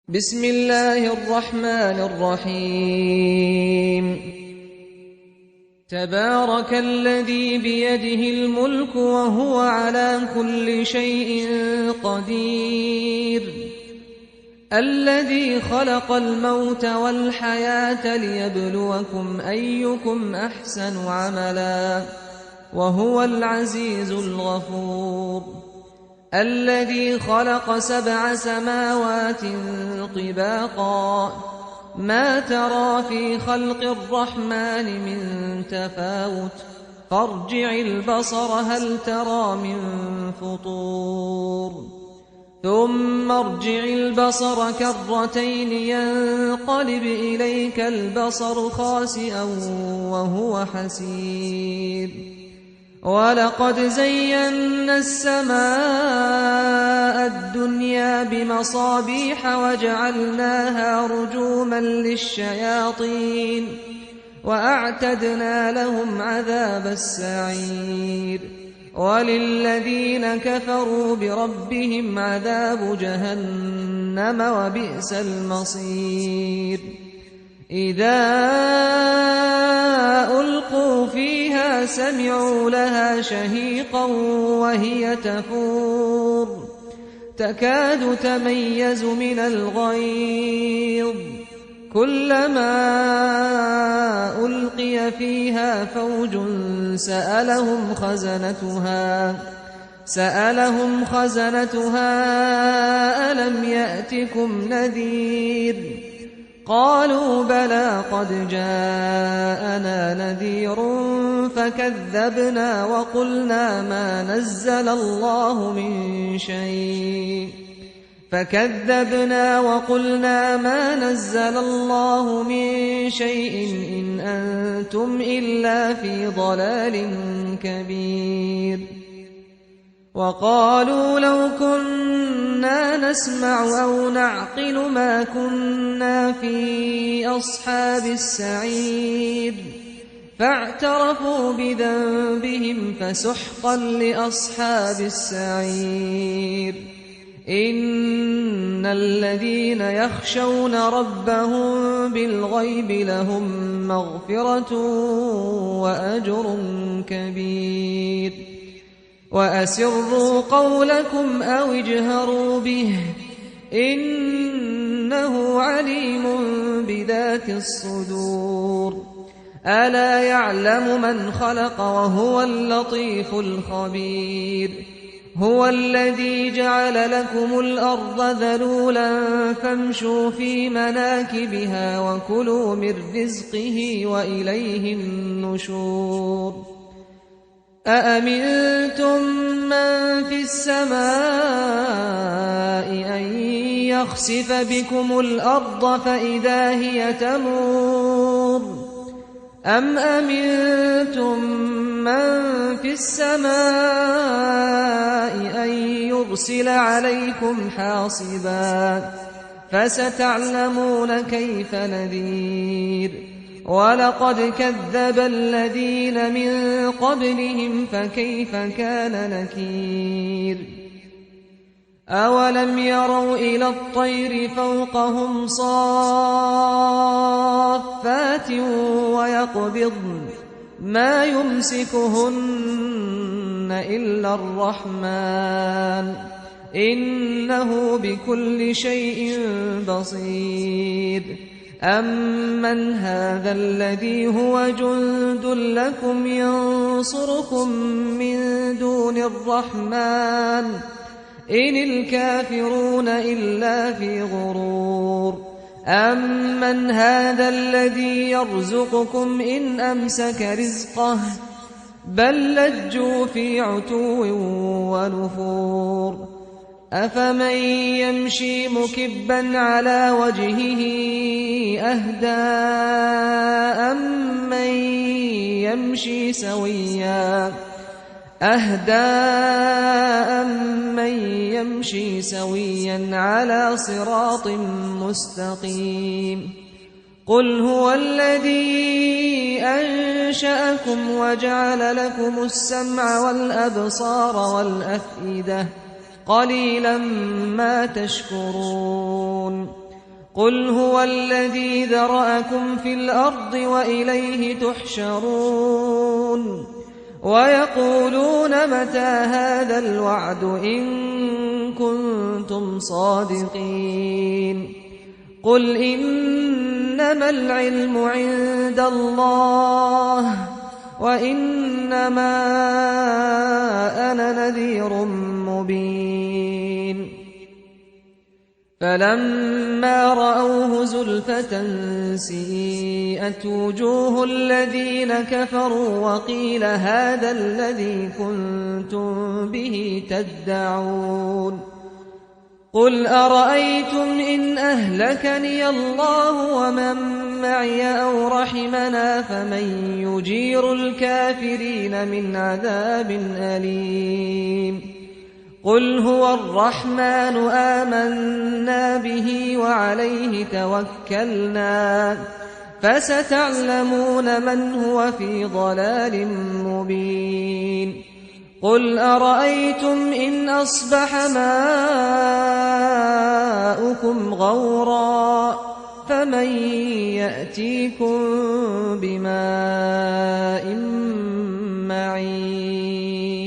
بسم الله الرحمن الرحيم. تبارك الذي بيده الملك وهو على كل شيء قدير، الذي خلق الموت والحياة ليبلوكم أيكم أحسن عملا، وهو العزيز الغفور. الذي خلق 7 سماوات طباقا، ما ترى في خلق الرحمن من تفاوت، فارجع البصر هل ترى من فطور، ثم ارجع البصر كرتين ينقلب إليك البصر خاسئا وهو حسير. ولقد زينا السماء الدنيا بمصابيح وجعلناها رجوما للشياطين وأعتدنا لهم عذاب السعير. وللذين كفروا بربهم عذاب جهنم وبئس المصير. إذا ألقوا فيها سمعوا لها شهيقا وهي تفور، تكاد تميز من الغيظ، كلما ألقي فيها فوج سألهم خزنتها ألم يأتكم نذير؟ قالوا بلى قد جاءنا نذير فكذبنا وقلنا ما نزل الله من شيء إن أنتم إلا في ضلال كبير. وقالوا لو كنا نسمع أو نعقل ما كنا في أصحاب السعير، فاعترفوا بذنبهم فسحقا لأصحاب السعير. إن الذين يخشون ربهم بالغيب لهم مغفرة وأجر كبير. وأسروا قولكم أو اجهروا به إنه عليم بذات الصدور. ألا يعلم من خلق وهو اللطيف الخبير. هو الذي جعل لكم الأرض ذلولا فامشوا في مناكبها وكلوا من رزقه وإليه النشور. أأمنتم من في السماء أن يخسف بكم الأرض فإذا هي تمور، أم أمنتم من في السماء أن يرسل عليكم حاصبا، فستعلمون كيف نذير. ولقد كذب الذين من قبلهم فكيف كان نكير. أولم يروا إلى الطير فوقهم صافات ويقبضن ما يمسكهن إلا الرحمن إنه بكل شيء بصير. أمن هذا الذي هو جند لكم ينصركم من دون الرحمن إن الكافرون إلا في غرور. أمن هذا الذي يرزقكم إن أمسك رزقه بل لجوا في عتو ونفور. أفمن يمشي مكبا على وجهه أهدى أمن يمشي سويا على صراط مستقيم. قل هو الذي أنشأكم وجعل لكم السمع والأبصار والأفئدة قليلا ما تشكرون. قل هو الذي ذرأكم في الأرض وإليه تحشرون ويقولون متى هذا الوعد إن كنتم صادقين قل إنما العلم عند الله وإنما أنا نذير مبين فلما رأوه زلفة سيئت وجوه الذين كفروا وقيل هذا الذي كنتم به تدعون قل أرأيتم إن أهلكني الله ومن معي أو رحمنا فمن يجير الكافرين من عذاب أليم قل هو الرحمن آمنا به وعليه توكلنا فستعلمون من هو في ضلال مبين قل أرأيتم إن أصبح ماؤكم غورا فمن يأتيكم بماء معين